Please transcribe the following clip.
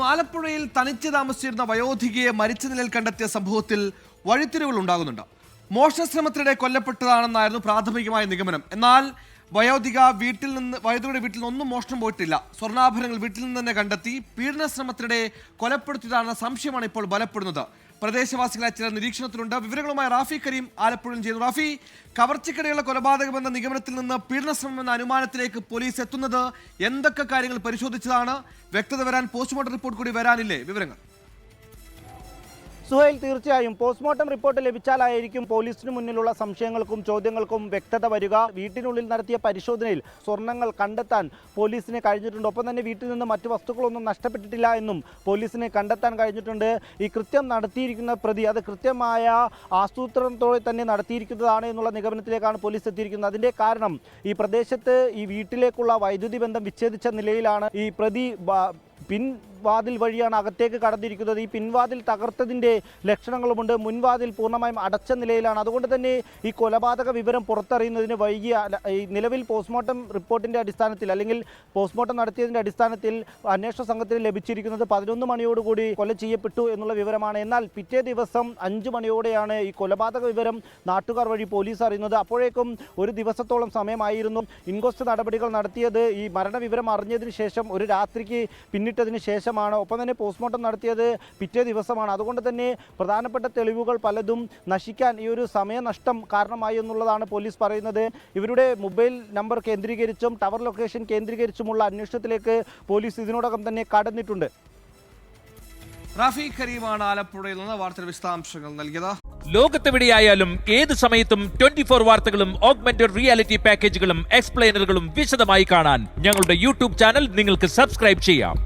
ആലപ്പുഴയിൽ തനിച്ച് താമസിച്ചിരുന്ന വയോധികയെ മരിച്ച നിലയിൽ കണ്ടെത്തിയ സംഭവത്തിൽ വഴിത്തിരിവുകൾ ഉണ്ടാകുന്നുണ്ട്. മോഷണശ്രമത്തിനിടെ കൊല്ലപ്പെട്ടതാണെന്നായിരുന്നു പ്രാഥമികമായ നിഗമനം. എന്നാൽ വയോധികയുടെ വീട്ടിൽ ഒന്നും മോഷണം പോയിട്ടില്ല. സ്വർണ്ണാഭരണങ്ങൾ വീട്ടിൽ നിന്ന് തന്നെ കണ്ടെത്തി. പീഡനശ്രമത്തിനിടെ കൊലപ്പെടുത്തിയതാണെന്ന സംശയമാണ് ഇപ്പോൾ ബലപ്പെടുന്നത്. പ്രദേശവാസികളായ ചിലർ നിരീക്ഷണത്തിലുണ്ട്. വിവരങ്ങളുമായി റാഫി കരീം ആലപ്പുഴയിൽ ചെയ്യുന്നു. റാഫി, കവർച്ചക്കിടെയുള്ള കൊലപാതകമെന്ന നിഗമനത്തിൽ നിന്ന് പീഡനശ്രമം എന്ന അനുമാനത്തിലേക്ക് പോലീസ് എത്തുന്നത് എന്തൊക്കെ കാര്യങ്ങൾ പരിശോധിച്ചതാണ്? വ്യക്തത വരാൻ പോസ്റ്റ്മോർട്ടം റിപ്പോർട്ട് കൂടി വരാനില്ലേ? വിവരങ്ങൾ. സുഹൈൽ, തീർച്ചയായും പോസ്റ്റ്മോർട്ടം റിപ്പോർട്ട് ലഭിച്ചാലായിരിക്കും പോലീസിന് മുന്നിലുള്ള സംശയങ്ങൾക്കും ചോദ്യങ്ങൾക്കും വ്യക്തത വരിക. വീട്ടിനുള്ളിൽ നടത്തിയ പരിശോധനയിൽ സ്വർണ്ണങ്ങൾ കണ്ടെത്താൻ പോലീസിന് കഴിഞ്ഞിട്ടുണ്ട്. ഒപ്പം തന്നെ വീട്ടിൽ നിന്ന് മറ്റു വസ്തുക്കളൊന്നും നഷ്ടപ്പെട്ടിട്ടില്ല എന്നും പോലീസിന് കണ്ടെത്താൻ കഴിഞ്ഞിട്ടുണ്ട്. ഈ കൃത്യം നടത്തിയിരിക്കുന്ന പ്രതി അത് കൃത്യമായ ആസൂത്രണത്തോടെ തന്നെ നടത്തിയിരിക്കുന്നതാണ് എന്നുള്ള നിഗമനത്തിലേക്കാണ് പോലീസ് എത്തിയിരിക്കുന്നത്. അതിൻ്റെ കാരണം ഈ പ്രദേശത്ത് ഈ വീട്ടിലേക്കുള്ള വൈദ്യുതി ബന്ധം വിച്ഛേദിച്ച നിലയിലാണ് ഈ പ്രതി പിൻവാതിൽ വഴിയാണ് അകത്തേക്ക് കടന്നിരിക്കുന്നത്. ഈ പിൻവാതിൽ തകർത്തതിൻ്റെ ലക്ഷണങ്ങളുമുണ്ട്. മുൻവാതിൽ പൂർണ്ണമായും അടച്ച നിലയിലാണ്. അതുകൊണ്ട് തന്നെ ഈ കൊലപാതക വിവരം പുറത്തറിയുന്നതിന് വൈകിയ ഈ നിലവിൽ പോസ്റ്റ്മോർട്ടം റിപ്പോർട്ടിൻ്റെ അടിസ്ഥാനത്തിൽ അല്ലെങ്കിൽ പോസ്റ്റ്മോർട്ടം നടത്തിയതിൻ്റെ അടിസ്ഥാനത്തിൽ അന്വേഷണ സംഘത്തിന് ലഭിച്ചിരിക്കുന്നത് 11 മണിയോടുകൂടി കൊല ചെയ്യപ്പെട്ടു എന്നുള്ള വിവരമാണ്. എന്നാൽ പിറ്റേ ദിവസം 5 മണിയോടെയാണ് ഈ കൊലപാതക വിവരം നാട്ടുകാർ വഴി പോലീസ് അറിയുന്നത്. അപ്പോഴേക്കും ഒരു ദിവസത്തോളം സമയമായിരുന്നു. ഇൻക്വസ്റ്റ് നടപടികൾ നടത്തിയത് ഈ മരണവിവരം അറിഞ്ഞതിന് ശേഷം ഒരു രാത്രിക്ക് പിന്നിട്ടതിന് ശേഷമാണ്. ഒപ്പം തന്നെ പോസ്റ്റ്മോർട്ടം നടത്തിയത് പിറ്റേ ദിവസമാണ്. അതുകൊണ്ട് തന്നെ പ്രധാനപ്പെട്ട തെളിവുകൾ പലതും നശിക്കാൻ ഈ ഒരു സമയനഷ്ടം കാരണമായി എന്നുള്ളതാണ് പോലീസ് പറയുന്നത്. ഇവരുടെ മൊബൈൽ നമ്പർ കേന്ദ്രീകരിച്ചും ടവർ ലൊക്കേഷൻ കേന്ദ്രീകരിച്ചുമുള്ള അന്വേഷണത്തിലേക്ക് പോലീസ് ഇതിനോടകം തന്നെ കടന്നിട്ടുണ്ട്. റാഫി കരീമാണ് ആലപ്പുഴയിൽ നിന്ന് വാർത്തയുടെ വിശദാംശങ്ങൾ നൽകിയത്. ലോകത്തെവിടെയായാലും ഏത് സമയത്തും 24 വാർത്തകളും ഓഗ്മെന്റഡ് റിയാലിറ്റി പാക്കേജുകളും എക്സ്പ്ലെയിനറുകളും വിശദമായി കാണാൻ ഞങ്ങളുടെ യൂട്യൂബ് ചാനൽ നിങ്ങൾക്ക് സബ്സ്ക്രൈബ് ചെയ്യാം.